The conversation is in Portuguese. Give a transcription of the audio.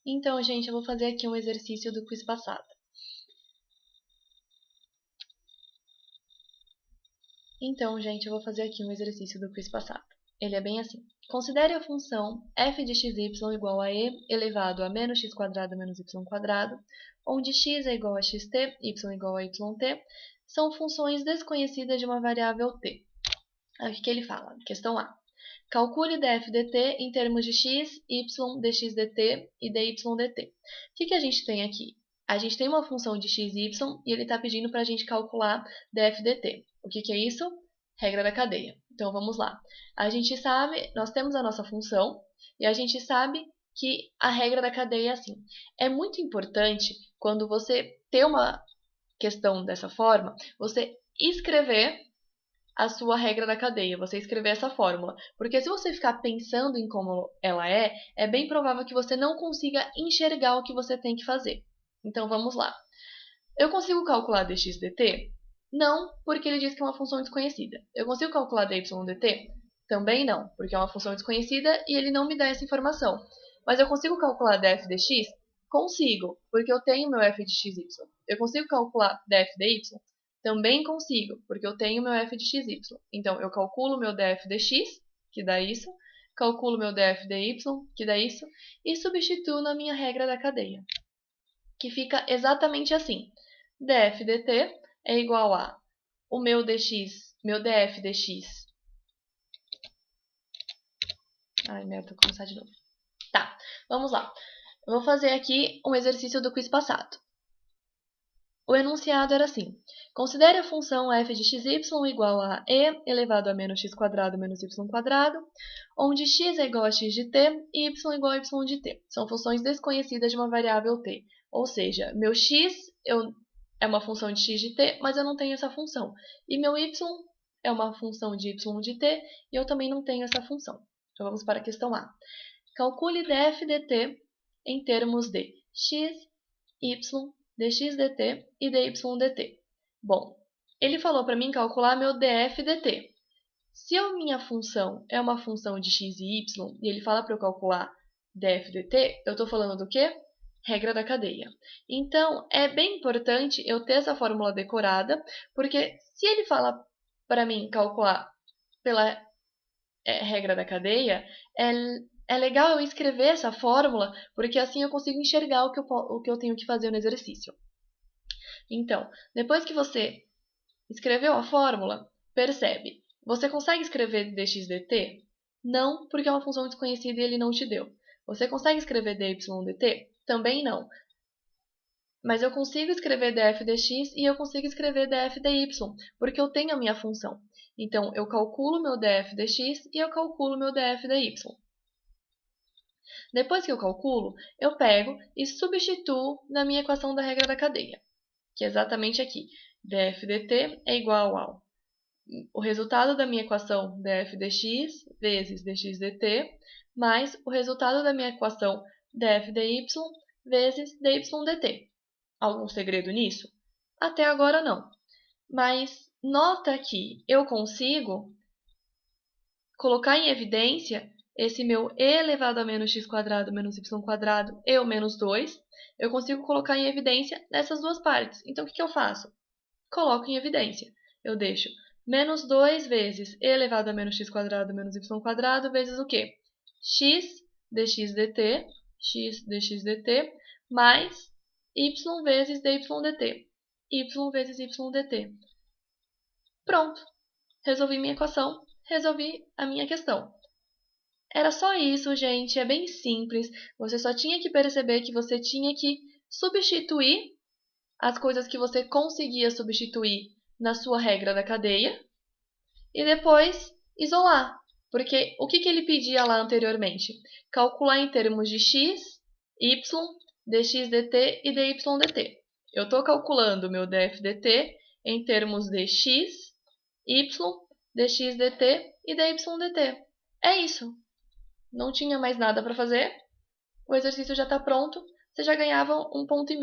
Então, gente, eu vou fazer aqui um exercício do quiz passado. Ele é bem assim. Considere a função f de xy igual a e elevado a menos x quadrado menos y quadrado, onde x é igual a xt, y igual a yt, são funções desconhecidas de uma variável t. Aí o que ele fala? Questão A. Calcule df dt em termos de x, y, dx dt e dy dt. O que a gente tem aqui? A gente tem uma função de x e y e ele está pedindo para a gente calcular df dt. O que é isso? Regra da cadeia. Então vamos lá. A gente sabe, nós temos a nossa função e a gente sabe que a regra da cadeia é assim. É muito importante quando você tem uma questão dessa forma, você escrever a sua regra da cadeia, você escrever essa fórmula. Porque se você ficar pensando em como ela é bem provável que você não consiga enxergar o que você tem que fazer. Então vamos lá. Eu consigo calcular dx dt? Não, porque ele diz que é uma função desconhecida. Eu consigo calcular dy dt? Também não, porque é uma função desconhecida e ele não me dá essa informação. Mas eu consigo calcular df dx? Consigo, porque eu tenho meu f de xy. Eu consigo calcular df dy? Também consigo, porque eu tenho meu f de xy. Então, eu calculo meu df dx, que dá isso, calculo meu df dy, que dá isso, e substituo na minha regra da cadeia, que fica exatamente assim. Df dt é igual a o meu df dx. Ai, merda, vou começar de novo. Tá, vamos lá. Eu vou fazer aqui um exercício do quiz passado. O enunciado era assim. Considere a função f de xy igual a e elevado a menos x quadrado menos y quadrado, onde x é igual a x de t e y igual a y de t. São funções desconhecidas de uma variável t. Ou seja, meu x é uma função de x de t, mas eu não tenho essa função. E meu y é uma função de y de t, e eu também não tenho essa função. Então vamos para a questão A. Calcule df dt em termos de x, y, dx dt e dy dt. Bom, ele falou para mim calcular meu df dt. Se a minha função é uma função de x e y, e ele fala para eu calcular df dt, eu estou falando do quê? Regra da cadeia. Então, é bem importante eu ter essa fórmula decorada, porque se ele fala para mim calcular pela regra da cadeia, é legal eu escrever essa fórmula, porque assim eu consigo enxergar o que eu tenho que fazer no exercício. Então, depois que você escreveu a fórmula, percebe. Você consegue escrever dx dt? Não, porque é uma função desconhecida e ele não te deu. Você consegue escrever dy dt? Também não. Mas eu consigo escrever df dx e eu consigo escrever df dy, porque eu tenho a minha função. Então, eu calculo meu df dx e eu calculo meu df dy. Depois que eu calculo, eu pego e substituo na minha equação da regra da cadeia, que é exatamente aqui. df dt é igual ao o resultado da minha equação df dx vezes dx dt, mais o resultado da minha equação df dy vezes dy dt. Algum segredo nisso? Até agora não. Mas nota que eu consigo colocar em evidência esse meu e elevado a menos x quadrado menos y quadrado e o menos 2, eu consigo colocar em evidência nessas duas partes. Então, o que eu faço? Coloco em evidência. Eu deixo menos 2 vezes e elevado a menos x quadrado menos y quadrado vezes o quê? X dx dt, mais y vezes dy dt. Y vezes y dt. Pronto. Resolvi minha equação, resolvi a minha questão. Era só isso, gente. É bem simples. Você só tinha que perceber que você tinha que substituir as coisas que você conseguia substituir na sua regra da cadeia e depois isolar. Porque o que ele pedia lá anteriormente? Calcular em termos de x, y, dx dt e dy dt. Eu estou calculando meu df dt em termos de x, y, dx dt e dy dt. É isso. Não tinha mais nada para fazer. O exercício já está pronto. Você já ganhava 1,5 ponto.